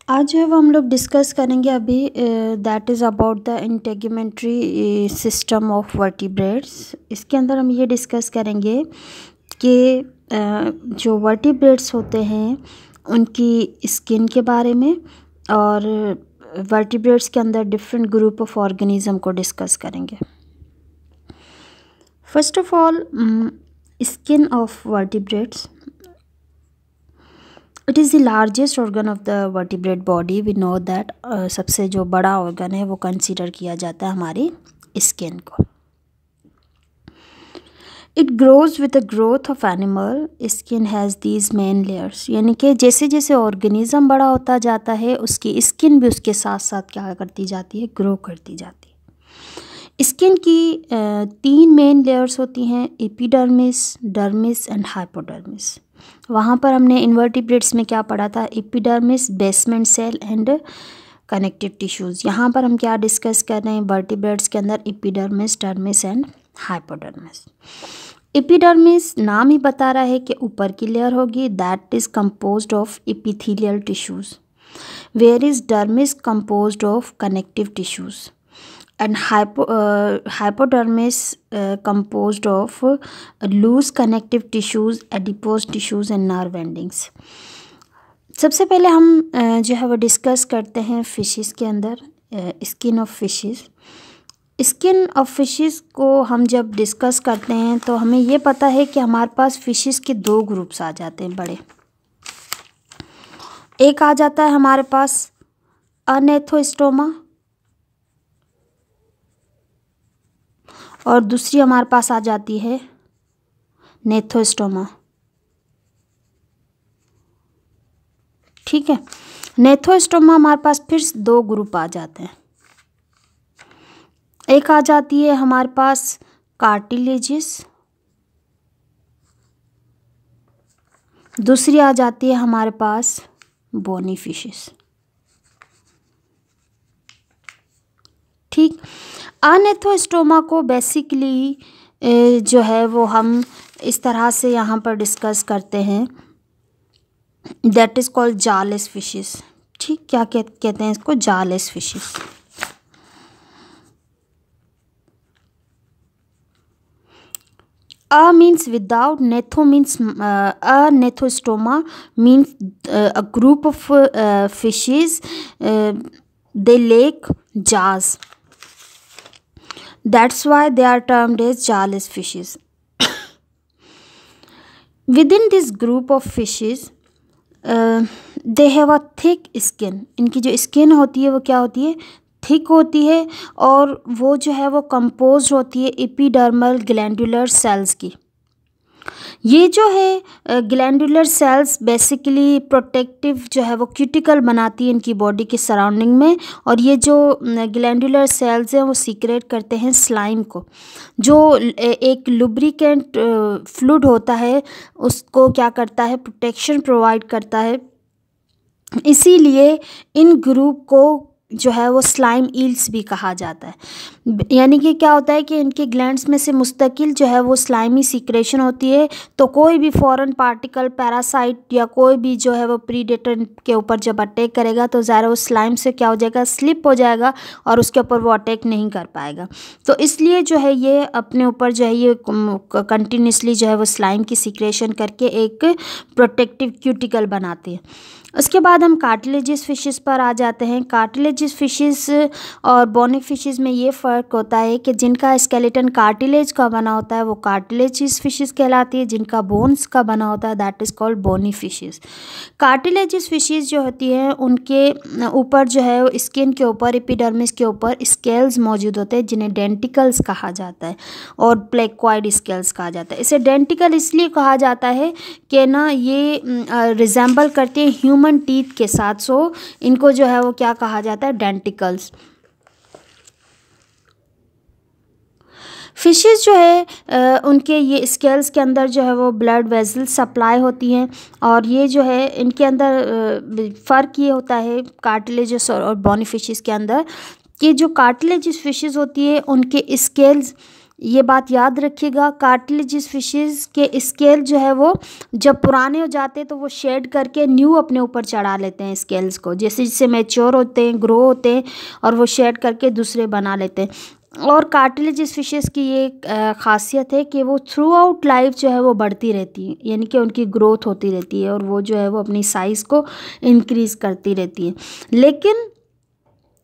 आज जो है वो हम लोग डिस्कस करेंगे अभी that is about the integumentary system of vertebrates. इसके अंदर हम ये डिस्कस करेंगे कि जो वर्टिब्रेट्स होते हैं उनकी स्किन के बारे में, और वर्टिब्रेट्स के अंदर डिफरेंट ग्रुप ऑफ ऑर्गेनिज्म को डिस्कस करेंगे। First of all, skin of vertebrates, it is the largest organ of the vertebrate body. We know that सबसे जो बड़ा ऑर्गन है वो कंसीडर किया जाता है हमारी स्किन को। It grows with the growth of animal. Skin has these main layers, यानी कि जैसे जैसे ऑर्गेनिज्म बड़ा होता जाता है उसकी स्किन भी उसके साथ साथ क्या करती जाती है, ग्रो करती जाती है। स्किन की 3 मेन लेयर्स होती हैं, एपिडर्मिस, डर्मिस एंड हाइपोडर्मिस। वहाँ पर हमने इन्वर्टिब्रेट्स में क्या पढ़ा था, epidermis, basement cell and connective tissues. यहाँ पर हम क्या डिस्कस कर रहे हैं वर्टिब्रेट्स के अंदर, epidermis, dermis and hypodermis. Epidermis नाम ही बता रहा है कि ऊपर की लेयर होगी, that is composed of epithelial tissues, where is dermis composed of connective tissues and hypodermis composed of loose connective tissues, adipose tissues and nerve endings। सबसे पहले हम जो है वो डिस्कस करते हैं फिशेस के अंदर skin of fishes. Skin of fishes को हम जब डिस्कस करते हैं तो हमें ये पता है कि हमारे पास फिशेस के 2 ग्रुप्स आ जाते हैं बड़े। एक आ जाता है हमारे पास अनेथोस्टोमा और दूसरी हमारे पास आ जाती है नेथोस्टोमा। ठीक है, नेथोस्टोमा हमारे पास फिर 2 ग्रुप आ जाते हैं। एक आ जाती है हमारे पास कार्टिलेजिस, दूसरी आ जाती है हमारे पास बोनी फिशेस। ठीक, अनेथोस्टोमा को बेसिकली जो है वो हम इस तरह से यहाँ पर डिस्कस करते हैं, दैट इज़ कॉल्ड जालेस फिशेस। ठीक, क्या कहते हैं इसको, जालेस fishes. A means without, netho means anethostoma means a group of fishes, they lack jaws. That's why they are termed as jawless fishes. Within this group of fishes, they have a thick skin। इनकी जो skin होती है वो क्या होती है, thick होती है, और वो जो है वो कंपोज होती है एपिडर्मल ग्लैंडुलर सेल्स की। ये जो है ग्लैंडुलर सेल्स बेसिकली प्रोटेक्टिव जो है वो क्यूटिकल बनाती है इनकी बॉडी के सराउंडिंग में, और ये जो ग्लैंडुलर सेल्स हैं वो सीक्रेट करते हैं स्लाइम को, जो एक लुब्रिकेंट फ्लूइड होता है उसको क्या करता है, प्रोटेक्शन प्रोवाइड करता है। इसीलिए इन ग्रुप को जो है वो स्लाइम ईल्स भी कहा जाता है। यानी कि क्या होता है कि इनके ग्लैंड्स में से मुस्तकिल जो है वो स्लाइमी सीक्रेशन होती है, तो कोई भी फॉरेन पार्टिकल, पैरासाइट या कोई भी जो है वो प्रीडेटर के ऊपर जब अटैक करेगा तो ज़रा वो स्लाइम से क्या हो जाएगा, स्लिप हो जाएगा और उसके ऊपर वो अटैक नहीं कर पाएगा। तो इसलिए जो है ये अपने ऊपर जो है ये कंटिन्यूसली जो है वो स्लाइम की सीक्रेशन करके एक प्रोटेक्टिव क्यूटिकल बनाती है। उसके बाद हम कार्टिलेजियस फिशेस पर आ जाते हैं। कार्टिलेजियस फिशेस और बोनी फिशेस में ये फ़र्क होता है कि जिनका स्केलेटन कार्टिलेज का बना होता है वो कार्टिलेजियस फिशेस कहलाती है, जिनका बोन्स का बना होता है that is called bony fishes. Cartilaginous fishes जो होती हैं उनके ऊपर जो है स्किन के ऊपर, एपिडर्मिस के ऊपर स्केल्स मौजूद होते हैं जिन्हें डेंटिकल्स कहा जाता है, और प्लेक्वाइड स्केल्स कहा जाता है। इसे डेंटिकल इसलिए कहा जाता है कि ना ये रिजेंबल करते हैं ह्यूमन टीथ के साथ, सो इनको जो है वो क्या कहा जाता है, डेंटिकल्स। फिशेस जो है उनके ये स्केल्स के अंदर जो है वो ब्लड वेजल्स सप्लाई होती हैं, और ये जो है इनके अंदर फ़र्क ये होता है कार्टिलेजियस और बोनी फिशेस के अंदर कि जो कार्टिलेजियस फिशेस होती है उनके स्केल्स ये बात याद रखिएगा। कार्टिलेजियस फिशेस के स्केल जो है वो जब पुराने हो जाते हैं तो वो शेड करके न्यू अपने ऊपर चढ़ा लेते हैं स्केल्स को, जैसे जैसे मैच्योर होते हैं, ग्रो होते हैं, और वो शेड करके दूसरे बना लेते हैं। और कार्टिलेजियस फिशेस की ये खासियत है कि वो थ्रू आउट लाइफ जो है वो बढ़ती रहती है, यानी कि उनकी ग्रोथ होती रहती है और वो जो है वो अपनी साइज़ को इंक्रीज़ करती रहती है। लेकिन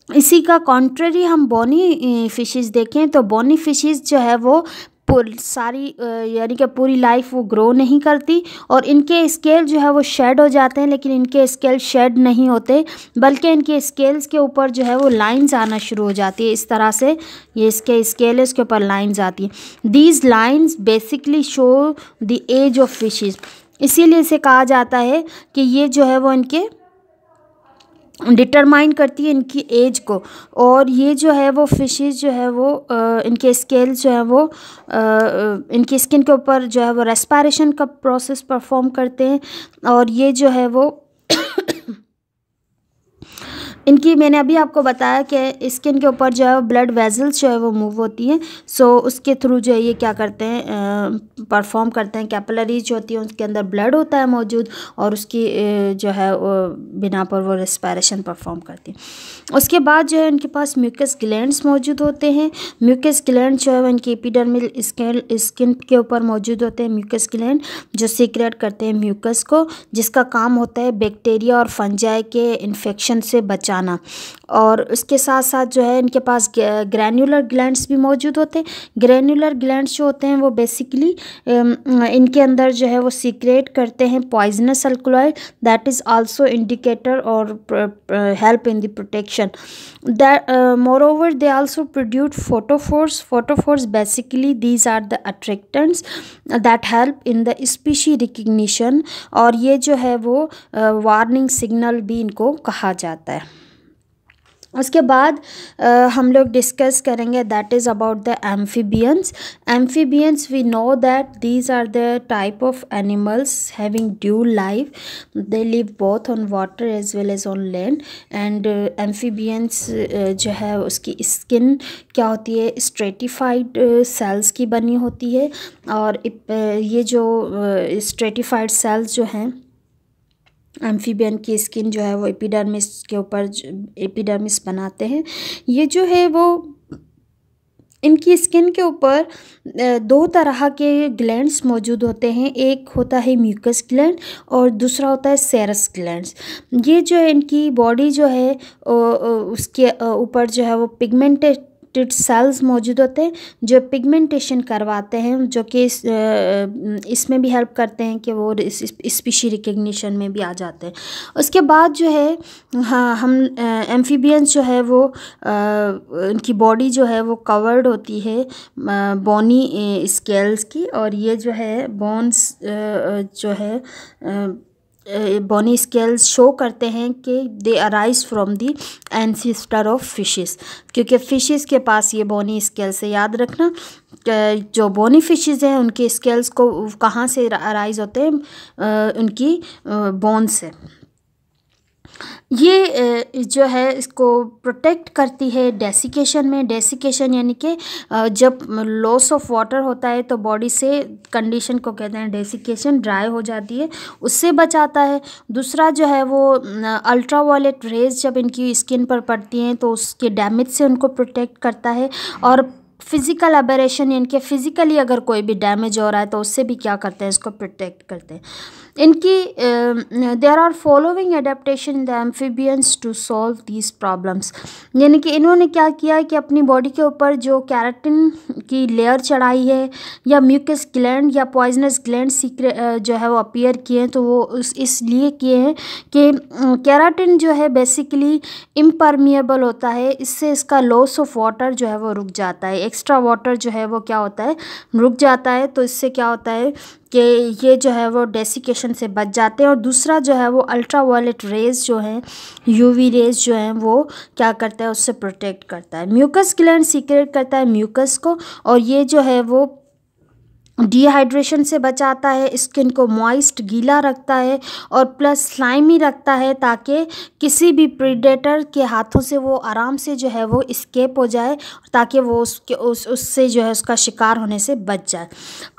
इसी का कॉन्ट्ररी हम बोनी फिशेस देखें तो बोनी फिशेस जो है वो सारी यानी कि पूरी लाइफ वो ग्रो नहीं करती, और इनके स्केल जो है वो शेड हो जाते हैं, लेकिन इनके स्केल शेड नहीं होते, बल्कि इनके स्केल्स के ऊपर जो है वो लाइंस आना शुरू हो जाती है। इस तरह से ये इसके स्केल है, इसके ऊपर लाइंस आती हैं। These lines basically show the age of fishes, इसीलिए इसे कहा जाता है कि ये जो है वो इनके डिटरमाइन करती है इनकी एज को। और ये जो है वो फिशेस जो है वो इनके स्केल्स जो है वो इनकी स्किन के ऊपर जो है वो रेस्पिरेशन का प्रोसेस परफॉर्म करते हैं, और ये जो है वो इनकी, मैंने अभी आपको बताया कि स्किन के ऊपर जो है ब्लड वेजल्स जो है वो मूव होती हैं, सो उसके थ्रू जो है ये क्या करते हैं, परफॉर्म करते हैं। कैपिलरीज जो होती है उसके अंदर ब्लड होता है मौजूद, और उसकी जो है बिना पर वो रेस्पिरेशन परफॉर्म करती हैं। उसके बाद जो है इनके पास म्यूकस ग्लैंड्स मौजूद होते हैं। म्यूकस ग्लैंड जो है इनकी एपिडर्मल स्किन के ऊपर मौजूद होते हैं म्यूकस ग्लैंड, जो सीक्रेट करते हैं म्यूकस को, जिसका काम होता है बैक्टीरिया और फंजाई के इन्फेक्शन से बचाना। और उसके साथ साथ जो है इनके पास ग्रैन्युलर ग्लैंड्स भी मौजूद होते हैं। ग्रैन्युलर ग्लैंड्स जो होते हैं वो बेसिकली इनके अंदर जो है वो सीक्रेट करते हैं poisonous alkaloid, that is also indicator और help in the protection. That moreover they also produce photophores. Photophores basically these are the attractants that help in the species recognition, और ये जो है वो वार्निंग सिग्नल भी इनको कहा जाता है। उसके बाद हम लोग डिस्कस करेंगे that is about the amphibians. Amphibians we know that these are the type of animals having dual life, they live both on water as well as on land. And amphibians जो है उसकी skin क्या होती है, stratified sales की बनी होती है, और ये जो स्ट्रेटिफाइड सेल्स जो हैं एम्फीबियन की स्किन जो है वो एपिडर्मिस के ऊपर एपिडर्मिस बनाते हैं। ये जो है वो इनकी स्किन के ऊपर दो तरह के ग्लैंड्स मौजूद होते हैं, एक होता है म्यूकस ग्लैंड और दूसरा होता है सेरस ग्लैंड्स। ये जो है इनकी बॉडी जो है उसके ऊपर जो है वो पिगमेंटेड सेल्स मौजूद होते हैं जो पिगमेंटेशन करवाते हैं, जो कि इसमें भी हेल्प करते हैं कि वो स्पीशी रिकग्निशन में भी आ जाते हैं। उसके बाद जो है हाँ हम एम्फीबियंस जो है वो उनकी बॉडी जो है वो कवर्ड होती है बोनी स्केल्स की, और ये जो है बोन्स जो है बोनी स्केल्स शो करते हैं कि दे arise from the ancestor of fishes, क्योंकि फिशेस के पास ये बोनी स्केल्स है। याद रखना जो बोनी फिशेस हैं उनके स्केल्स को कहाँ से अराइज होते हैं, उनकी बोन से। ये जो है इसको प्रोटेक्ट करती है डेसिकेशन में। डेसिकेशन यानी कि जब लॉस ऑफ वाटर होता है तो बॉडी से कंडीशन को कहते हैं डेसिकेशन, ड्राई हो जाती है, उससे बचाता है। दूसरा जो है वो अल्ट्रा वायलेट रेज जब इनकी स्किन पर पड़ती हैं तो उसके डैमेज से उनको प्रोटेक्ट करता है। और फिज़िकल अबेरेशन यानी कि फिज़िकली अगर कोई भी डैमेज हो रहा है तो उससे भी क्या करते हैं, इसको प्रोटेक्ट करते हैं। इनकी there are following adaptation in the amphibians to solve these problems, यानी कि इन्होंने क्या किया है कि अपनी बॉडी के ऊपर जो केराटिन की लेयर चढ़ाई है या म्यूकस ग्लैंड या पॉइजनस ग्लैंड जो है वो अपीयर किए हैं, तो वो इसलिए किए हैं कि केराटिन जो है बेसिकली इम्परमिएबल होता है, इससे इसका लॉस ऑफ वाटर जो है वो रुक जाता है, एक्स्ट्रा वाटर जो है वो क्या होता है रुक जाता है। तो इससे क्या होता है कि ये जो है वो डेसिकेशन से बच जाते हैं। और दूसरा जो है वो अल्ट्रा वायलेट रेज जो हैं, यूवी रेज जो हैं, वो क्या करता है, उससे प्रोटेक्ट करता है। म्यूकस ग्लैंड सीक्रेट करता है म्यूकस को, और ये जो है वो डिहाइड्रेशन से बचाता है, स्किन को मॉइस्ट गीला रखता है और प्लस स्लाइमी रखता है, ताकि किसी भी प्रीडेटर के हाथों से वो आराम से जो है वो एस्केप हो जाए, ताकि वो उससे जो है उसका शिकार होने से बच जाए।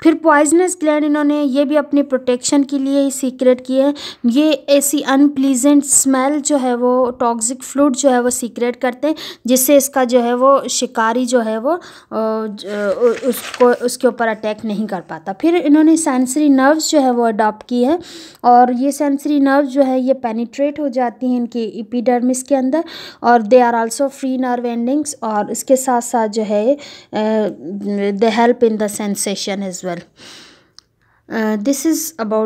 फिर पॉइजनस ग्लैंड इन्होंने ये भी अपनी प्रोटेक्शन के लिए ही सीक्रेट किए हैं। ये ऐसी अनप्लीजेंट स्मेल जो है वो टॉक्सिक फ्लूइड जो है वो सीक्रेट करते हैं, जिससे इसका जो है वो शिकारी जो है वो उसको उसके ऊपर अटैक नहीं कर पाता। फिर इन्होंने सेंसरी नर्व्स जो है वो अडॉप्ट की है, और ये सेंसरी नर्व्स जो है ये पेनिट्रेट हो जाती हैं इनकी एपिडर्मिस के अंदर, और they are also free nerve endings, और इसके साथ साथ जो है they help in the sensation as well. This is about